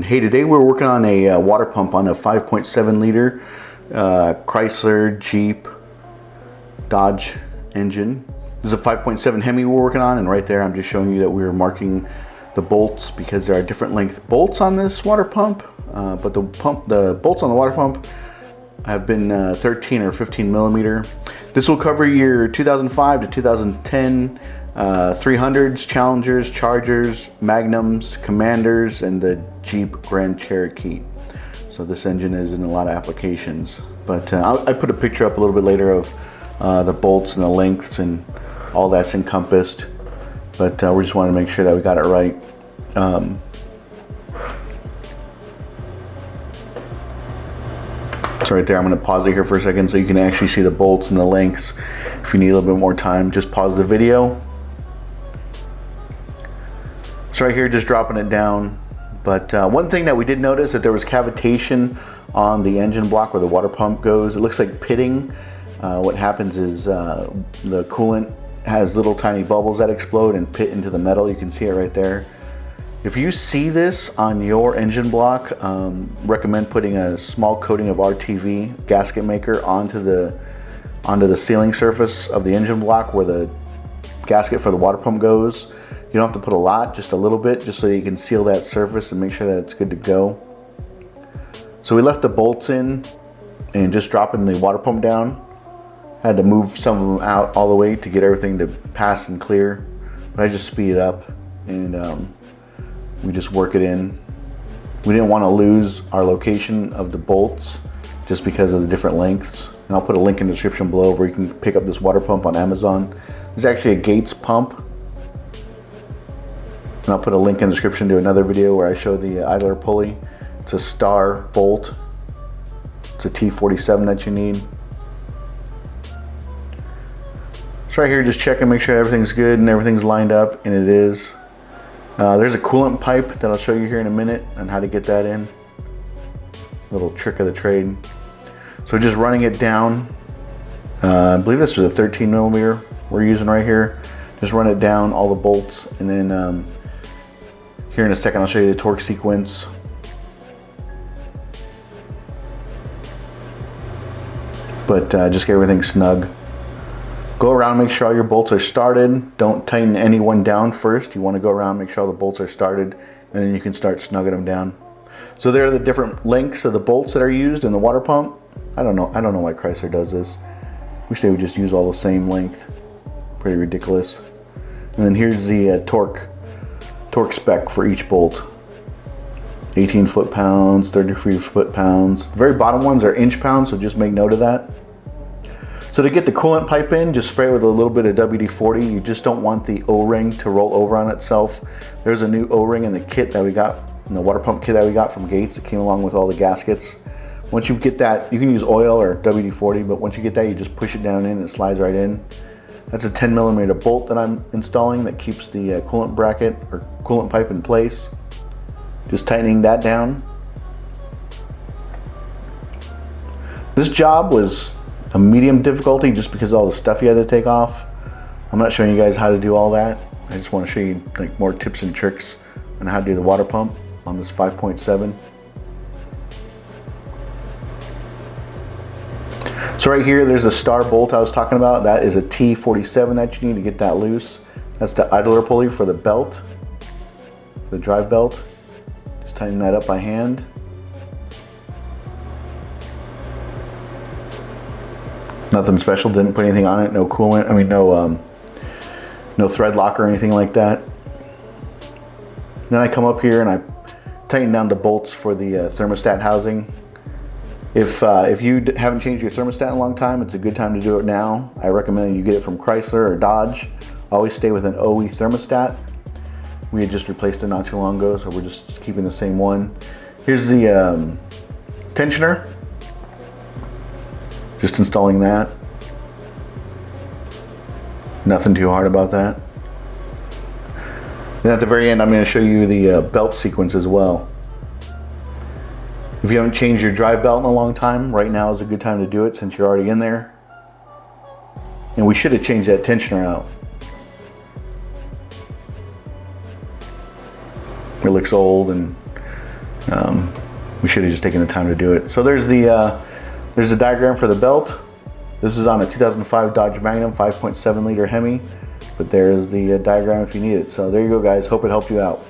Hey, today we're working on a water pump on a 5.7 liter Chrysler Jeep Dodge engine. This is a 5.7 HEMI we're working on, and right there I'm just showing you that we're marking the bolts because there are different length bolts on this water pump, but the bolts on the water pump have been 13 or 15 millimeter. This will cover your 2005 to 2010 300s, Challengers, Chargers, Magnums, Commanders, and the Jeep Grand Cherokee. So this engine is in a lot of applications. But I put a picture up a little bit later of the bolts and the lengths and all that's encompassed. But we just wanted to make sure that we got it right. So right there, I'm going to pause it here for a second so you can actually see the bolts and the lengths. If you need a little bit more time, just pause the video. So right here, just dropping it down. But one thing that we did notice that there was cavitation on the engine block where the water pump goes. It looks like pitting. What happens is the coolant has little tiny bubbles that explode and pit into the metal. You can see it right there. If you see this on your engine block, recommend putting a small coating of RTV gasket maker onto the sealing surface of the engine block where the gasket for the water pump goes. You don't have to put a lot, just a little bit, just so you can seal that surface and make sure that it's good to go. So we left the bolts in and just dropping the water pump down. Had to move some of them out all the way to get everything to pass and clear. But I just speed it up and we just work it in. We didn't want to lose our location of the bolts just because of the different lengths. And I'll put a link in the description below where you can pick up this water pump on Amazon. It's actually a Gates pump. And I'll put a link in the description to another video where I show the idler pulley. It's a star bolt. It's a T47 that you need. So right here, just check and make sure everything's good and everything's lined up, and it is. There's a coolant pipe that I'll show you here in a minute on how to get that in. Little trick of the trade. So just running it down. I believe this was a 13 millimeter we're using right here. Just run it down, all the bolts, and then here in a second I'll show you the torque sequence. But just get everything snug. Go around, make sure all your bolts are started. Don't tighten any one down first. You want to go around, make sure all the bolts are started, and then you can start snugging them down. So there are the different lengths of the bolts that are used in the water pump. I don't know why Chrysler does this. Wish they would just use all the same length. Pretty ridiculous. And then here's the torque spec for each bolt. 18 foot-pounds, 33 foot-pounds. The very bottom ones are inch-pounds, so just make note of that. So to get the coolant pipe in, just spray it with a little bit of WD-40. You just don't want the O-ring to roll over on itself. There's a new O-ring in the kit that we got, in the water pump kit that we got from Gates. It came along with all the gaskets. Once you get that, you can use oil or WD-40, but once you get that, you just push it down in and it slides right in. That's a 10 millimeter bolt that I'm installing that keeps the coolant bracket or coolant pipe in place. Just tightening that down. This job was a medium difficulty just because of all the stuff you had to take off. I'm not showing you guys how to do all that. I just want to show you like more tips and tricks on how to do the water pump on this 5.7. So right here, there's a star bolt I was talking about. That is a T47 that you need to get that loose. That's the idler pulley for the belt, the drive belt. Just tighten that up by hand. Nothing special, didn't put anything on it, no coolant, no thread lock or anything like that. Then I come up here and I tighten down the bolts for the thermostat housing. If you haven't changed your thermostat in a long time, it's a good time to do it now. I recommend you get it from Chrysler or Dodge. Always stay with an OE thermostat. We had just replaced it not too long ago, so we're just keeping the same one. Here's the tensioner. Just installing that. Nothing too hard about that. Then at the very end, I'm going to show you the belt sequence as well. If you haven't changed your drive belt in a long time, right now is a good time to do it since you're already in there. And we should have changed that tensioner out. It looks old and We should have just taken the time to do it. So there's the diagram for the belt. This is on a 2005 Dodge Magnum 5.7 liter HEMI, but there's the diagram if you need it. So there you go, guys. Hope it helped you out.